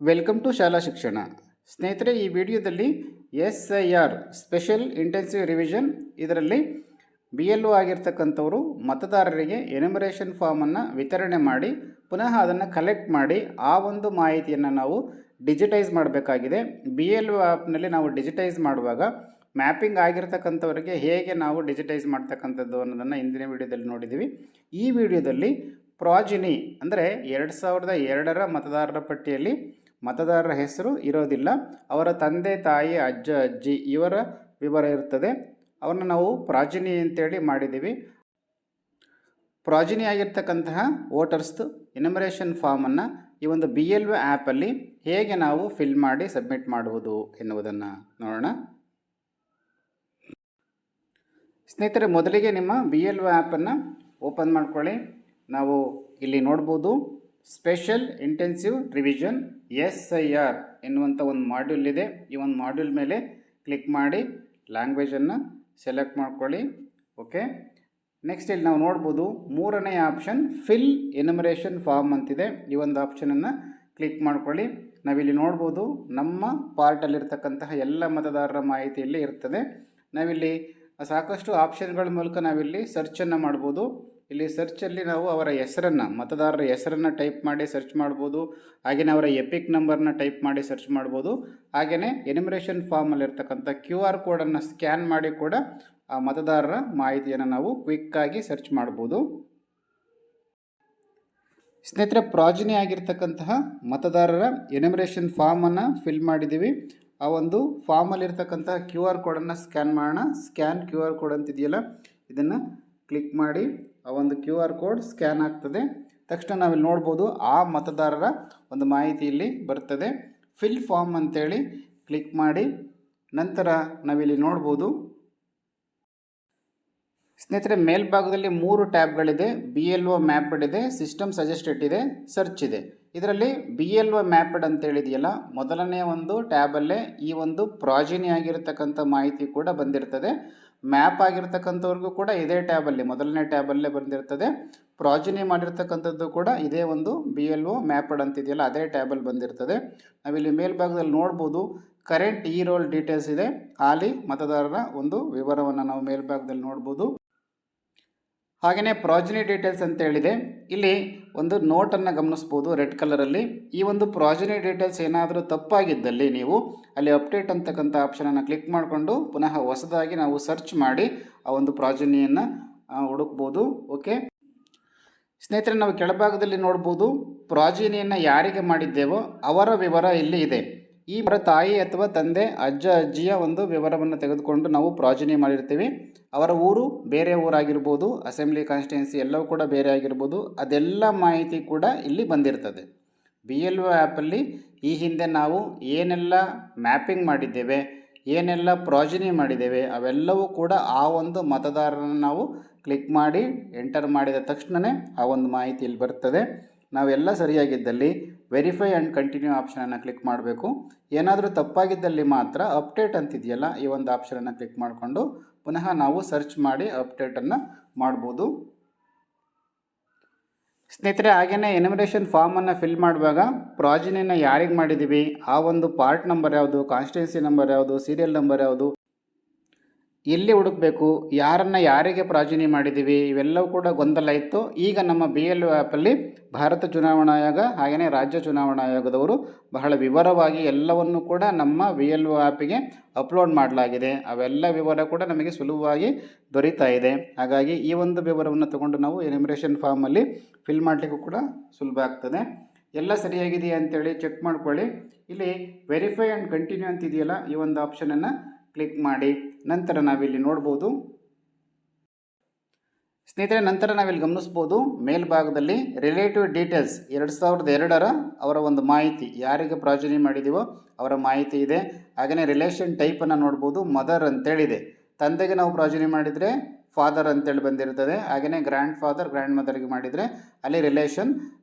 Welcome to ಶಾಲಾ ಶಿಕ್ಷಣ. ಸ್ನೇಹಿತರೆ, ಈ ವಿಡಿಯೋದಲ್ಲಿ SIR ಸ್ಪೆಷಲ್ ಇಂಟೆನ್ಸಿವ್ ರಿವಿಷನ್ ಇದರಲ್ಲಿ BLO ಆಗಿರ್ತಕ್ಕಂಥವರು ಮತದಾರರಿಗೆ ಎನ್ಯುಮರೇಷನ್ ಫಾರ್ಮನ್ನು ವಿತರಣೆ ಮಾಡಿ ಪುನಃ ಅದನ್ನು ಕಲೆಕ್ಟ್ ಮಾಡಿ ಆ ಒಂದು ಮಾಹಿತಿಯನ್ನು ನಾವು ಡಿಜಿಟೈಸ್ ಮಾಡಬೇಕಾಗಿದೆ. BLO ಆ್ಯಪ್ನಲ್ಲಿ ನಾವು ಡಿಜಿಟೈಸ್ ಮಾಡುವಾಗ ಮ್ಯಾಪಿಂಗ್ ಆಗಿರ್ತಕ್ಕಂಥವರಿಗೆ ಹೇಗೆ ನಾವು ಡಿಜಿಟೈಸ್ ಮಾಡ್ತಕ್ಕಂಥದ್ದು ಅನ್ನೋದನ್ನು ಹಿಂದಿನ ವಿಡಿಯೋದಲ್ಲಿ ನೋಡಿದ್ದೀವಿ. ಈ ವಿಡಿಯೋದಲ್ಲಿ ಪ್ರಾಜಿನಿ ಅಂದರೆ 2002ರ ಮತದಾರರ ಪಟ್ಟಿಯಲ್ಲಿ ಮತದಾರರ ಹೆಸರು ಇರೋದಿಲ್ಲ, ಅವರ ತಂದೆ ತಾಯಿ ಅಜ್ಜ ಅಜ್ಜಿ ಇವರ ವಿವರ ಇರ್ತದೆ. ಅವನ್ನ ನಾವು ಪ್ರಾಜಿನಿ ಅಂತೇಳಿ ಮಾಡಿದ್ದೀವಿ. ಪ್ರಾಜಿನಿ ಆಗಿರ್ತಕ್ಕಂತಹ ವೋಟರ್ಸ್ದು ಎನ್ಯುಮರೇಷನ್ ಫಾರ್ಮನ್ನು ಈ ಒಂದು BLO ಆ್ಯಪಲ್ಲಿ ಹೇಗೆ ನಾವು ಫಿಲ್ ಮಾಡಿ ಸಬ್ಮಿಟ್ ಮಾಡುವುದು ಎನ್ನುವುದನ್ನು ನೋಡೋಣ. ಸ್ನೇಹಿತರೆ, ಮೊದಲಿಗೆ ನಿಮ್ಮ BLO ಆ್ಯಪನ್ನು ಓಪನ್ ಮಾಡ್ಕೊಳ್ಳಿ. ನಾವು ಇಲ್ಲಿ ನೋಡ್ಬೋದು ಸ್ಪೆಷಲ್ ಇಂಟೆನ್ಸಿವ್ ರಿವಿಷನ್ SIR ಎನ್ನುವಂಥ ಒಂದು ಮಾಡ್ಯೂಲ್ ಇದೆ. ಈ ಒಂದು ಮಾಡ್ಯೂಲ್ ಮೇಲೆ ಕ್ಲಿಕ್ ಮಾಡಿ ಲ್ಯಾಂಗ್ವೇಜನ್ನು ಸೆಲೆಕ್ಟ್ ಮಾಡ್ಕೊಳ್ಳಿ. ಓಕೆ, ನೆಕ್ಸ್ಟ್ ಇಲ್ಲಿ ನಾವು ನೋಡ್ಬೋದು ಮೂರನೇ ಆಪ್ಷನ್ ಫಿಲ್ ಎನ್ಯುಮರೇಷನ್ ಫಾರ್ಮ್ ಅಂತಿದೆ. ಈ ಒಂದು ಆಪ್ಷನನ್ನು ಕ್ಲಿಕ್ ಮಾಡ್ಕೊಳ್ಳಿ. ನಾವಿಲ್ಲಿ ನೋಡ್ಬೋದು ನಮ್ಮ ಪಾರ್ಟಲ್ಲಿರ್ತಕ್ಕಂತಹ ಎಲ್ಲ ಮತದಾರರ ಮಾಹಿತಿಯಲ್ಲಿ ಇರ್ತದೆ. ನಾವಿಲ್ಲಿ ಸಾಕಷ್ಟು ಆಪ್ಷನ್ಗಳ ಮೂಲಕ ನಾವಿಲ್ಲಿ ಸರ್ಚನ್ನು ಮಾಡ್ಬೋದು. ಇಲ್ಲಿ ಸರ್ಚಲ್ಲಿ ನಾವು ಅವರ ಹೆಸರನ್ನು, ಮತದಾರರ ಹೆಸರನ್ನು ಟೈಪ್ ಮಾಡಿ ಸರ್ಚ್ ಮಾಡ್ಬೋದು. ಹಾಗೆಯೇ ಅವರ ಎಪಿಕ್ ನಂಬರ್ನ ಟೈಪ್ ಮಾಡಿ ಸರ್ಚ್ ಮಾಡ್ಬೋದು. ಹಾಗೆಯೇ ಎನ್ಯುಮರೇಷನ್ ಫಾರ್ಮಲ್ಲಿರ್ತಕ್ಕಂಥ QR ಕೋಡನ್ನು ಸ್ಕ್ಯಾನ್ ಮಾಡಿ ಕೂಡ ಆ ಮತದಾರರ ಮಾಹಿತಿಯನ್ನು ನಾವು ಕ್ವಿಕ್ಕಾಗಿ ಸರ್ಚ್ ಮಾಡ್ಬೋದು. ಸ್ನೇಹಿತರೆ, ಪ್ರಾಜಿನಿ ಆಗಿರ್ತಕ್ಕಂತಹ ಮತದಾರರ ಎನ್ಯುಮರೇಷನ್ ಫಾರ್ಮನ್ನು ಫಿಲ್ ಮಾಡಿದ್ದೀವಿ. ಆ ಒಂದು ಫಾರ್ಮಲ್ಲಿರ್ತಕ್ಕಂತಹ QR ಕೋಡನ್ನು ಸ್ಕ್ಯಾನ್ ಮಾಡೋಣ. ಸ್ಕ್ಯಾನ್ QR ಕೋಡ್ ಅಂತಿದೆಯಲ್ಲ, ಇದನ್ನು ಕ್ಲಿಕ್ ಮಾಡಿ ಆ ಒಂದು QR ಕೋಡ್ ಸ್ಕ್ಯಾನ್ ಆಗ್ತದೆ. ತಕ್ಷಣ ನಾವಿಲ್ಲಿ ನೋಡ್ಬೋದು ಆ ಮತದಾರರ ಒಂದು ಮಾಹಿತಿ ಇಲ್ಲಿ ಬರ್ತದೆ. ಫಿಲ್ ಫಾರ್ಮ್ ಅಂತೇಳಿ ಕ್ಲಿಕ್ ಮಾಡಿ ನಂತರ ನಾವಿಲ್ಲಿ ನೋಡ್ಬೋದು. ಸ್ನೇಹಿತರೆ, ಮೇಲ್ಭಾಗದಲ್ಲಿ 3 ಟ್ಯಾಬ್ಗಳಿದೆ. BLO ಮ್ಯಾಪ್ಡ್ ಇದೆ, ಸಿಸ್ಟಮ್ ಸಜೆಸ್ಟೆಡ್ ಇದೆ, ಸರ್ಚ್ ಇದೆ. ಇದರಲ್ಲಿ BLO ಮ್ಯಾಪ್ಡ್ ಅಂತೇಳಿದೆಯಲ್ಲ, ಮೊದಲನೇ ಒಂದು ಟ್ಯಾಬಲ್ಲೇ ಈ ಒಂದು ಪ್ರಾಜಿನಿ ಆಗಿರ್ತಕ್ಕಂಥ ಮಾಹಿತಿ ಕೂಡ ಬಂದಿರ್ತದೆ. ಮ್ಯಾಪ್ ಆಗಿರ್ತಕ್ಕಂಥವ್ರಿಗೂ ಕೂಡ ಇದೇ ಟ್ಯಾಬಲ್ಲಿ, ಮೊದಲನೇ ಟ್ಯಾಬಲ್ಲೇ ಬಂದಿರ್ತದೆ. ಪ್ರಾಜಿನಿ ಮಾಡಿರ್ತಕ್ಕಂಥದ್ದು ಕೂಡ ಇದೇ ಒಂದು BLO ಮ್ಯಾಪ್ಡ್ ಅಂತಿದೆಯಲ್ಲ, ಅದೇ ಟ್ಯಾಬಲ್ಲಿ ಬಂದಿರ್ತದೆ. ನಾವಿಲ್ಲಿ ಮೇಲ್ಭಾಗದಲ್ಲಿ ನೋಡ್ಬೋದು ಕರೆಂಟ್ ರೋಲ್ ಡೀಟೇಲ್ಸ್ ಇದೆ. ಹಾಲಿ ಮತದಾರರ ಒಂದು ವಿವರವನ್ನು ನಾವು ಮೇಲ್ಭಾಗದಲ್ಲಿ ನೋಡ್ಬೋದು. ಹಾಗೆಯೇ ಪ್ರಾಜಿನಿ ಡೀಟೇಲ್ಸ್ ಅಂತೇಳಿದೆ. ಇಲ್ಲಿ ಒಂದು ನೋಟನ್ನು ಗಮನಿಸ್ಬೋದು ರೆಡ್ ಕಲರಲ್ಲಿ. ಈ ಒಂದು ಪ್ರಾಜಿನಿ ಡೀಟೇಲ್ಸ್ ಏನಾದರೂ ತಪ್ಪಾಗಿದ್ದಲ್ಲಿ ನೀವು ಅಲ್ಲಿ ಅಪ್ಡೇಟ್ ಅಂತಕ್ಕಂಥ ಆಪ್ಷನನ್ನು ಕ್ಲಿಕ್ ಮಾಡಿಕೊಂಡು ಪುನಃ ಹೊಸದಾಗಿ ನಾವು ಸರ್ಚ್ ಮಾಡಿ ಆ ಒಂದು ಪ್ರಾಜಿನಿಯನ್ನು ಹುಡುಕ್ಬೋದು. ಓಕೆ ಸ್ನೇಹಿತರೆ, ನಾವು ಕೆಳಭಾಗದಲ್ಲಿ ನೋಡ್ಬೋದು ಪ್ರಾಜಿನಿಯನ್ನು ಯಾರಿಗೆ ಮಾಡಿದ್ದೇವೋ ಅವರ ವಿವರ ಇಲ್ಲಿ ಇದೆ. ಈ ತಾಯಿ ಅಥವಾ ತಂದೆ ಅಜ್ಜ ಅಜ್ಜಿಯ ಒಂದು ವಿವರವನ್ನು ತೆಗೆದುಕೊಂಡು ನಾವು ಪ್ರಾಜಿನಿ ಮಾಡಿರ್ತೀವಿ. ಅವರ ಊರು ಬೇರೆ ಊರಾಗಿರ್ಬೋದು, ಅಸೆಂಬ್ಲಿ ಕಾನ್ಸ್ಟಿಟ್ಯೂನ್ಸಿ ಎಲ್ಲವೂ ಕೂಡ ಬೇರೆ ಆಗಿರ್ಬೋದು. ಅದೆಲ್ಲ ಮಾಹಿತಿ ಕೂಡ ಇಲ್ಲಿ ಬಂದಿರ್ತದೆ. BLO ಆ್ಯಪಲ್ಲಿ ಈ ಹಿಂದೆ ನಾವು ಏನೆಲ್ಲ ಮ್ಯಾಪಿಂಗ್ ಮಾಡಿದ್ದೇವೆ, ಏನೆಲ್ಲ ಪ್ರಾಜಿನಿ ಮಾಡಿದ್ದೇವೆ, ಅವೆಲ್ಲವೂ ಕೂಡ ಆ ಒಂದು ಮತದಾರರನ್ನು ನಾವು ಕ್ಲಿಕ್ ಮಾಡಿ ಎಂಟರ್ ಮಾಡಿದ ತಕ್ಷಣವೇ ಆ ಒಂದು ಮಾಹಿತಿ ಇಲ್ಲಿ ಬರ್ತದೆ. ನಾವೆಲ್ಲ ಸರಿಯಾಗಿದ್ದಲ್ಲಿ ವೆರಿಫೈ ಆ್ಯಂಡ್ ಕಂಟಿನ್ಯೂ ಆಪ್ಷನನ್ನು ಕ್ಲಿಕ್ ಮಾಡಬೇಕು. ಏನಾದರೂ ತಪ್ಪಾಗಿದ್ದಲ್ಲಿ ಮಾತ್ರ ಅಪ್ಡೇಟ್ ಅಂತಿದೆಯಲ್ಲ, ಈ ಒಂದು ಆಪ್ಷನನ್ನು ಕ್ಲಿಕ್ ಮಾಡಿಕೊಂಡು ಪುನಃ ನಾವು ಸರ್ಚ್ ಮಾಡಿ ಅಪ್ಡೇಟನ್ನು ಮಾಡ್ಬೋದು. ಸ್ನೇಹಿತರೆ, ಹಾಗೆಯೇ ಎನ್ಯುಮರೇಷನ್ ಫಾರ್ಮನ್ನು ಫಿಲ್ ಮಾಡುವಾಗ ಪ್ರಾಜಿನಿನ ಯಾರಿಗೆ ಮಾಡಿದ್ದೀವಿ, ಆ ಒಂದು ಪಾರ್ಟ್ ನಂಬರ್ ಯಾವುದು, ಕಾನ್ಸ್ಟಿಟ್ಯೂನ್ಸಿ ನಂಬರ್ ಯಾವುದು, ಸೀರಿಯಲ್ ನಂಬರ್ ಯಾವುದು, ಎಲ್ಲಿ ಹುಡುಕಬೇಕು, ಯಾರನ್ನು ಯಾರಿಗೆ ಪ್ರಾಜಿನಿ ಮಾಡಿದ್ದೀವಿ, ಇವೆಲ್ಲವೂ ಕೂಡ ಗೊಂದಲ ಇತ್ತು. ಈಗ ನಮ್ಮ BLO ಆ್ಯಪಲ್ಲಿ ಭಾರತ ಚುನಾವಣಾ ಆಯೋಗ ಹಾಗೆಯೇ ರಾಜ್ಯ ಚುನಾವಣಾ ಆಯೋಗದವರು ಬಹಳ ವಿವರವಾಗಿ ಎಲ್ಲವನ್ನು ಕೂಡ ನಮ್ಮ BLO ಆ್ಯಪಿಗೆ ಅಪ್ಲೋಡ್ ಮಾಡಲಾಗಿದೆ. ಅವೆಲ್ಲ ವಿವರ ಕೂಡ ನಮಗೆ ಸುಲಭವಾಗಿ ದೊರೀತಾ ಇದೆ. ಹಾಗಾಗಿ ಈ ಒಂದು ವಿವರವನ್ನು ತಗೊಂಡು ನಾವು ಎನ್ಯುಮರೇಷನ್ ಫಾರ್ಮಲ್ಲಿ ಫಿಲ್ ಮಾಡಲಿಕ್ಕೂ ಕೂಡ ಸುಲಭ ಆಗ್ತದೆ. ಎಲ್ಲ ಸರಿಯಾಗಿದೆಯಾ ಅಂತೇಳಿ ಚೆಕ್ ಮಾಡ್ಕೊಳ್ಳಿ. ಇಲ್ಲಿ ವೆರಿಫೈ ಆ್ಯಂಡ್ ಕಂಟಿನ್ಯೂ ಅಂತಿದೆಯಲ್ಲ, ಈ ಒಂದು ಆಪ್ಷನನ್ನು ಕ್ಲಿಕ್ ಮಾಡಿ ನಂತರ ನಾವಿಲ್ಲಿ ನೋಡ್ಬೋದು. ಸ್ನೇಹಿತರೆ, ನಂತರ ನಾವಿಲ್ಲಿ ಗಮನಿಸ್ಬೋದು ಮೇಲ್ಭಾಗದಲ್ಲಿ ರಿಲೇಟಿವ್ ಡೀಟೇಲ್ಸ್ 2002ರ ಅವರ ಒಂದು ಮಾಹಿತಿ, ಯಾರಿಗೆ ಪ್ರಾಜಿನಿ ಮಾಡಿದ್ದೀವೋ ಅವರ ಮಾಹಿತಿ ಇದೆ. ಹಾಗೆಯೇ ರಿಲೇಷನ್ ಟೈಪನ್ನು ನೋಡ್ಬೋದು, ಮದರ್ ಅಂತೇಳಿದೆ. ತಂದೆಗೆ ನಾವು ಪ್ರಾಜಿನಿ ಮಾಡಿದರೆ ಫಾದರ್ ಅಂತೇಳಿ ಬಂದಿರ್ತದೆ. ಹಾಗೆಯೇ ಗ್ರ್ಯಾಂಡ್ ಫಾದರ್ ಗ್ರ್ಯಾಂಡ್ ಮದರ್ಗೆ ಮಾಡಿದರೆ ಅಲ್ಲಿ ರಿಲೇಷನ್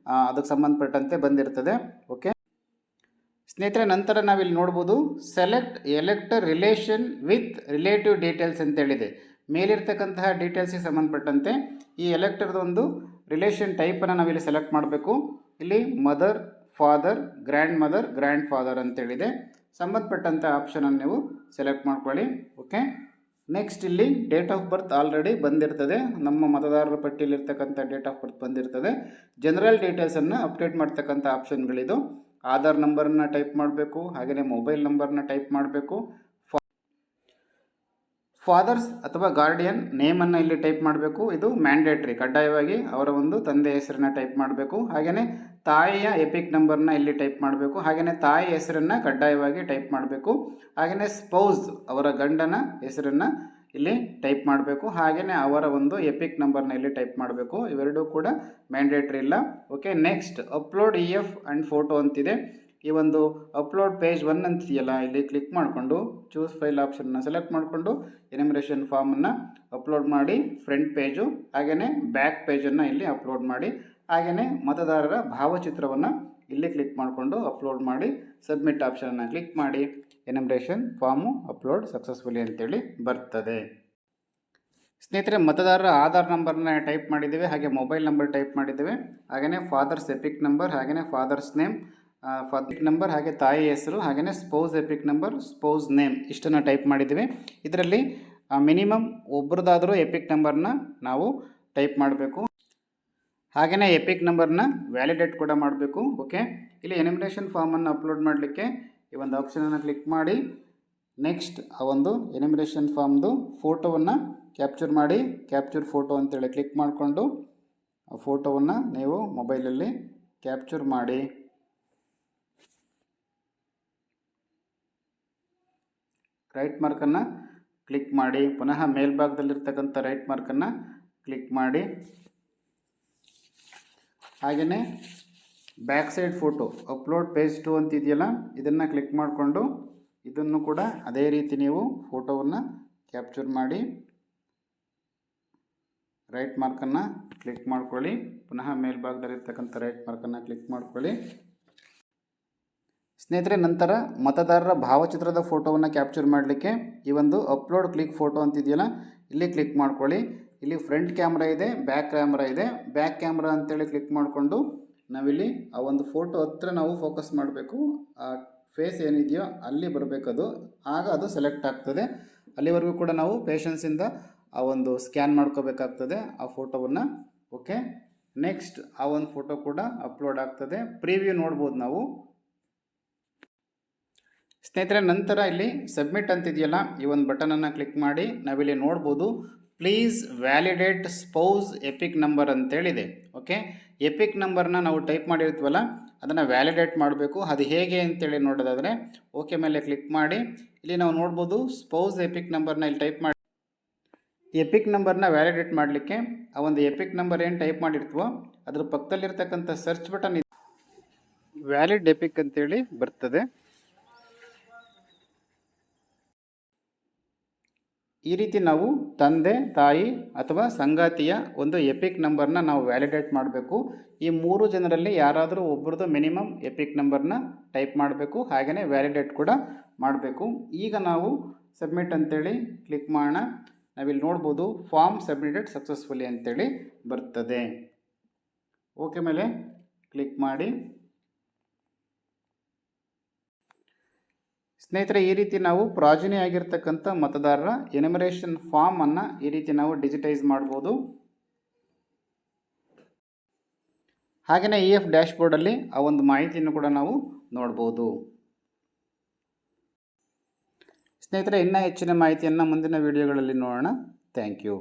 ಅದಕ್ಕೆ ಸಂಬಂಧಪಟ್ಟಂತೆ ಬಂದಿರ್ತದೆ. ಓಕೆ ಸ್ನೇಹಿತರೆ, ನಂತರ ನಾವಿಲ್ಲಿ ನೋಡ್ಬೋದು select elector relation with relative details ಅಂತೇಳಿದೆ. ಮೇಲಿರ್ತಕ್ಕಂತಹ ಡೀಟೇಲ್ಸಿಗೆ ಸಂಬಂಧಪಟ್ಟಂತೆ ಈ ಎಲೆಕ್ಟರ್ದೊಂದು ರಿಲೇಷನ್ ಟೈಪನ್ನು ನಾವಿಲ್ಲಿ ಸೆಲೆಕ್ಟ್ ಮಾಡಬೇಕು. ಇಲ್ಲಿ mother, father, grand mother, grand father ಅಂತೇಳಿದೆ. ಸಂಬಂಧಪಟ್ಟಂಥ ಆಪ್ಷನನ್ನು ನೀವು ಸೆಲೆಕ್ಟ್ ಮಾಡ್ಕೊಳ್ಳಿ. ಓಕೆ, ನೆಕ್ಸ್ಟ್ ಇಲ್ಲಿ ಡೇಟ್ ಆಫ್ ಬರ್ತ್ ಆಲ್ರೆಡಿ ಬಂದಿರ್ತದೆ, ನಮ್ಮ ಮತದಾರರ ಪಟ್ಟಿಯಲ್ಲಿರ್ತಕ್ಕಂಥ ಡೇಟ್ ಆಫ್ ಬರ್ತ್ ಬಂದಿರ್ತದೆ. ಜನರಲ್ ಡೀಟೇಲ್ಸನ್ನು ಅಪ್ಡೇಟ್ ಮಾಡ್ತಕ್ಕಂಥ ಆಪ್ಷನ್ಗಳಿದು. ಆಧಾರ್ ನಂಬರನ್ನು ಟೈಪ್ ಮಾಡಬೇಕು, ಹಾಗೆಯೇ ಮೊಬೈಲ್ ನಂಬರ್ನ ಟೈಪ್ ಮಾಡಬೇಕು. ಫಾದರ್ಸ್ ಅಥವಾ ಗಾರ್ಡಿಯನ್ ನೇಮನ್ನು ಇಲ್ಲಿ ಟೈಪ್ ಮಾಡಬೇಕು. ಇದು ಮ್ಯಾಂಡೇಟ್ರಿ, ಕಡ್ಡಾಯವಾಗಿ ಅವರ ಒಂದು ತಂದೆ ಹೆಸರನ್ನು ಟೈಪ್ ಮಾಡಬೇಕು. ಹಾಗೆಯೇ ತಾಯಿಯ ಎಪಿಕ್ ನಂಬರ್ನ ಇಲ್ಲಿ ಟೈಪ್ ಮಾಡಬೇಕು. ಹಾಗೆಯೇ ತಾಯಿ ಹೆಸರನ್ನು ಕಡ್ಡಾಯವಾಗಿ ಟೈಪ್ ಮಾಡಬೇಕು. ಹಾಗೆಯೇ ಸ್ಪೌಸ್, ಅವರ ಗಂಡನ ಹೆಸರನ್ನು ಇಲ್ಲಿ ಟೈಪ್ ಮಾಡಬೇಕು. ಹಾಗೆಯೇ ಅವರ ಒಂದು ಎಪಿಕ್ ನಂಬರ್ನ ಇಲ್ಲಿ ಟೈಪ್ ಮಾಡಬೇಕು. ಇವೆರಡೂ ಕೂಡ ಮ್ಯಾಂಡೇಟ್ರಿ ಇಲ್ಲ. Okay, next upload EF and photo ಅಂತಿದೆ. ಈ ಒಂದು ಅಪ್ಲೋಡ್ ಪೇಜ್ 1 ಅಂತಿದೆಯಲ್ಲ, ಇಲ್ಲಿ ಕ್ಲಿಕ್ ಮಾಡಿಕೊಂಡು ಚೂಸ್ ಫೈಲ್ ಆಪ್ಷನ್ನ ಸೆಲೆಕ್ಟ್ ಮಾಡಿಕೊಂಡು ಎನಿಮರೇಷನ್ ಫಾರ್ಮನ್ನು ಅಪ್ಲೋಡ್ ಮಾಡಿ. ಫ್ರಂಟ್ ಪೇಜು ಹಾಗೆಯೇ ಬ್ಯಾಕ್ ಪೇಜನ್ನು ಇಲ್ಲಿ ಅಪ್ಲೋಡ್ ಮಾಡಿ. ಹಾಗೆಯೇ ಮತದಾರರ ಭಾವಚಿತ್ರವನ್ನು ಇಲ್ಲಿ ಕ್ಲಿಕ್ ಮಾಡಿಕೊಂಡು ಅಪ್ಲೋಡ್ ಮಾಡಿ. ಸಬ್ಮಿಟ್ ಆಪ್ಷನನ್ನು ಕ್ಲಿಕ್ ಮಾಡಿ. ಎನಿಮರೇಷನ್ ಫಾರ್ಮು ಅಪ್ಲೋಡ್ ಸಕ್ಸಸ್ಫುಲಿ ಅಂತೇಳಿ ಬರ್ತದೆ. ಸ್ನೇಹಿತರೆ, ಮತದಾರರ ಆಧಾರ್ ನಂಬರ್ನ ಟೈಪ್ ಮಾಡಿದ್ದೇವೆ, ಹಾಗೆ ಮೊಬೈಲ್ ನಂಬರ್ ಟೈಪ್ ಮಾಡಿದ್ದೇವೆ. ಹಾಗೆಯೇ ಫಾದರ್ಸ್ ಎಪಿಕ್ ನಂಬರ್, ಹಾಗೆಯೇ ಫಾದರ್ಸ್ ನೇಮ್, ಫಾದರ್ ನಂಬರ್, ಹಾಗೆ ತಾಯಿ ಹೆಸರು, ಹಾಗೆಯೇ spouse EPIC number, spouse name ಇಷ್ಟನ್ನು ಟೈಪ್ ಮಾಡಿದ್ದೀವಿ. ಇದರಲ್ಲಿ ಮಿನಿಮಮ್ ಒಬ್ಬರದಾದರೂ ಎಪಿಕ್ ನಂಬರ್ನ ನಾವು ಟೈಪ್ ಮಾಡಬೇಕು. ಹಾಗೆಯೇ ಎಪಿಕ್ ನಂಬರ್ನ ವ್ಯಾಲಿಡೇಟ್ ಕೂಡ ಮಾಡಬೇಕು. ಓಕೆ, ಇಲ್ಲಿ ಎನಿಮರೇಷನ್ ಫಾರ್ಮನ್ನು ಅಪ್ಲೋಡ್ ಮಾಡಲಿಕ್ಕೆ ಈ ಒಂದು ಆಪ್ಷನನ್ನು ಕ್ಲಿಕ್ ಮಾಡಿ. ನೆಕ್ಸ್ಟ್ ಆ ಒಂದು ಎನಿಮರೇಷನ್ ಫಾರ್ಮ್ದು ಫೋಟೋವನ್ನು ಕ್ಯಾಪ್ಚರ್ ಮಾಡಿ. ಕ್ಯಾಪ್ಚರ್ ಫೋಟೋ ಅಂತೇಳಿ ಕ್ಲಿಕ್ ಮಾಡಿಕೊಂಡು ಆ ಫೋಟೋವನ್ನು ನೀವು ಮೊಬೈಲಲ್ಲಿ ಕ್ಯಾಪ್ಚರ್ ಮಾಡಿ. ರೈಟ್ ಮಾರ್ಕನ್ನು ಕ್ಲಿಕ್ ಮಾಡಿ. ಪುನಃ ಮೇಲ್ಭಾಗದಲ್ಲಿರ್ತಕ್ಕಂಥ ರೈಟ್ ಮಾರ್ಕನ್ನು ಕ್ಲಿಕ್ ಮಾಡಿ. ಹಾಗೆಯೇ back side photo upload page 2 ಅಂತಿದೆಯಲ್ಲ, ಇದನ್ನು ಕ್ಲಿಕ್ ಮಾಡಿಕೊಂಡು ಇದನ್ನು ಕೂಡ ಅದೇ ರೀತಿ ನೀವು ಫೋಟೋವನ್ನು ಕ್ಯಾಪ್ಚರ್ ಮಾಡಿ. ರೈಟ್ ಮಾರ್ಕನ್ನು ಕ್ಲಿಕ್ ಮಾಡ್ಕೊಳ್ಳಿ. ಪುನಃ ಮೇಲ್ಭಾಗದಲ್ಲಿರ್ತಕ್ಕಂಥ ರೈಟ್ ಮಾರ್ಕನ್ನು ಕ್ಲಿಕ್ ಮಾಡ್ಕೊಳ್ಳಿ. ಸ್ನೇಹಿತರೆ, ನಂತರ ಮತದಾರರ ಭಾವಚಿತ್ರದ ಫೋಟೋವನ್ನು ಕ್ಯಾಪ್ಚರ್ ಮಾಡಲಿಕ್ಕೆ ಈ ಒಂದು ಅಪ್ಲೋಡ್ ಕ್ಲಿಕ್ ಫೋಟೋ ಅಂತಿದೆಯಲ್ಲ, ಇಲ್ಲಿ ಕ್ಲಿಕ್ ಮಾಡ್ಕೊಳ್ಳಿ. ಇಲ್ಲಿ ಫ್ರಂಟ್ ಕ್ಯಾಮ್ರಾ ಇದೆ, ಬ್ಯಾಕ್ ಕ್ಯಾಮ್ರಾ ಇದೆ. ಬ್ಯಾಕ್ ಕ್ಯಾಮ್ರಾ ಅಂತೇಳಿ ಕ್ಲಿಕ್ ಮಾಡಿಕೊಂಡು ನಾವಿಲ್ಲಿ ಆ ಒಂದು ಫೋಟೋ ಹತ್ರ ನಾವು ಫೋಕಸ್ ಮಾಡಬೇಕು. ಆ ಫೇಸ್ ಏನಿದೆಯೋ ಅಲ್ಲಿ ಬರಬೇಕದು, ಆಗ ಅದು ಸೆಲೆಕ್ಟ್ ಆಗ್ತದೆ. ಅಲ್ಲಿವರೆಗೂ ಕೂಡ ನಾವು ಪೇಷನ್ಸಿಂದ ಆ ಒಂದು ಸ್ಕ್ಯಾನ್ ಮಾಡ್ಕೋಬೇಕಾಗ್ತದೆ ಆ ಫೋಟೋವನ್ನು. ಓಕೆ, ನೆಕ್ಸ್ಟ್ ಆ ಒಂದು ಫೋಟೋ ಕೂಡ ಅಪ್ಲೋಡ್ ಆಗ್ತದೆ. ಪ್ರಿವ್ಯೂ ನೋಡ್ಬೋದು ನಾವು. ಸ್ನೇಹಿತರೆ, ನಂತರ ಇಲ್ಲಿ ಸಬ್ಮಿಟ್ ಅಂತಿದೆಯಲ್ಲ, ಈ ಒಂದು ಬಟನನ್ನು ಕ್ಲಿಕ್ ಮಾಡಿ. ನಾವಿಲ್ಲಿ ನೋಡ್ಬೋದು please validate spouse EPIC number ಅಂತೇಳಿದೆ. ಓಕೆ, ಎಪಿಕ್ ನಂಬರ್ನ ನಾವು ಟೈಪ್ ಮಾಡಿರ್ತೀವಲ್ಲ, ಅದನ್ನು ವ್ಯಾಲಿಡೇಟ್ ಮಾಡಬೇಕು. ಅದು ಹೇಗೆ ಅಂತೇಳಿ ನೋಡೋದಾದರೆ ಓಕೆ ಮೇಲೆ ಕ್ಲಿಕ್ ಮಾಡಿ. ಇಲ್ಲಿ ನಾವು ನೋಡ್ಬೋದು ಸ್ಪೌಸ್ ಎಪಿಕ್ ನಂಬರ್ನ ಇಲ್ಲಿ ಟೈಪ್ ಮಾಡಿ. ಎಪಿಕ್ ನಂಬರ್ನ ವ್ಯಾಲಿಡೇಟ್ ಮಾಡಲಿಕ್ಕೆ ಆ ಒಂದು ಎಪಿಕ್ ನಂಬರ್ ಏನು ಟೈಪ್ ಮಾಡಿರ್ತೀವೋ ಅದ್ರ ಪಕ್ಕದಲ್ಲಿರ್ತಕ್ಕಂಥ ಸರ್ಚ್ ಬಟನ್ ವ್ಯಾಲಿಡ್ ಎಪಿಕ್ ಅಂತೇಳಿ ಬರ್ತದೆ. ಈ ರೀತಿ ನಾವು ತಂದೆ, ತಾಯಿ ಅಥವಾ ಸಂಗಾತಿಯ ಒಂದು ಎಪಿಕ್ ನಂಬರ್ನ ನಾವು ವ್ಯಾಲಿಡೇಟ್ ಮಾಡಬೇಕು. ಈ 3 ಜನರಲ್ಲಿ ಯಾರಾದರೂ ಒಬ್ಬರದು ಮಿನಿಮಮ್ ಎಪಿಕ್ ನಂಬರ್ನ ಟೈಪ್ ಮಾಡಬೇಕು, ಹಾಗೆಯೇ ವ್ಯಾಲಿಡೇಟ್ ಕೂಡ ಮಾಡಬೇಕು. ಈಗ ನಾವು ಸಬ್ಮಿಟ್ ಅಂತೇಳಿ ಕ್ಲಿಕ್ ಮಾಡೋಣ. ನಾವಿಲ್ಲಿ ನೋಡ್ಬೋದು ಫಾರ್ಮ್ ಸಬ್ಮಿಟೆಡ್ ಸಕ್ಸಸ್ಫುಲಿ ಅಂತೇಳಿ ಬರ್ತದೆ. ಓಕೆ ಮೇಲೆ ಕ್ಲಿಕ್ ಮಾಡಿ. ಸ್ನೇಹಿತರೆ, ಈ ರೀತಿ ನಾವು ಪ್ರಾಜನಿ ಆಗಿರ್ತಕ್ಕಂಥ ಮತದಾರರ ಎನಿಮರೇಷನ್ ಫಾರ್ಮನ್ನು ಈ ರೀತಿ ನಾವು ಡಿಜಿಟೈಸ್ ಮಾಡ್ಬೋದು. ಹಾಗೆಯೇ EF ಡ್ಯಾಶ್ಬೋರ್ಡಲ್ಲಿ ಆ ಒಂದು ಮಾಹಿತಿಯನ್ನು ಕೂಡ ನಾವು ನೋಡ್ಬೋದು. ಸ್ನೇಹಿತರೆ, ಇನ್ನೂ ಹೆಚ್ಚಿನ ಮಾಹಿತಿಯನ್ನು ಮುಂದಿನ ವಿಡಿಯೋಗಳಲ್ಲಿ ನೋಡೋಣ. Thank you.